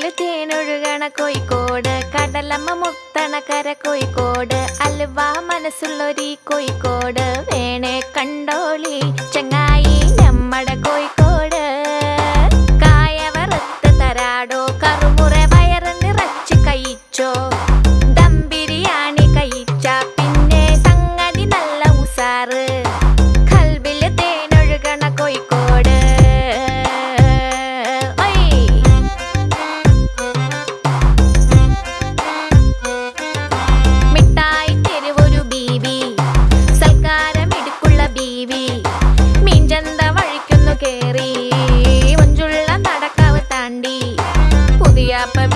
കൽവില് തേനൊഴുകണ കോഴിക്കോട്, കടലമ്മ മുത്തണ കര കോഴിക്കോട്, അലുവ മനസ്സുള്ളൊരീ കോഴിക്കോട്, വേണേ കണ്ടോളി ചങ്ങായി നമ്മടെ കോഴിക്കോട്. കായ വറുത്ത് തരാടോ, കറുമുറ വയറ് നിറച്ച് കഴിച്ചോ, ദം ബിരിയാണി കഴിച്ച പിന്നെ സംഗതി നല്ല ഉസാറ്. കൽവില് തേനൊഴുകണ കോഴിക്കോട്. Papa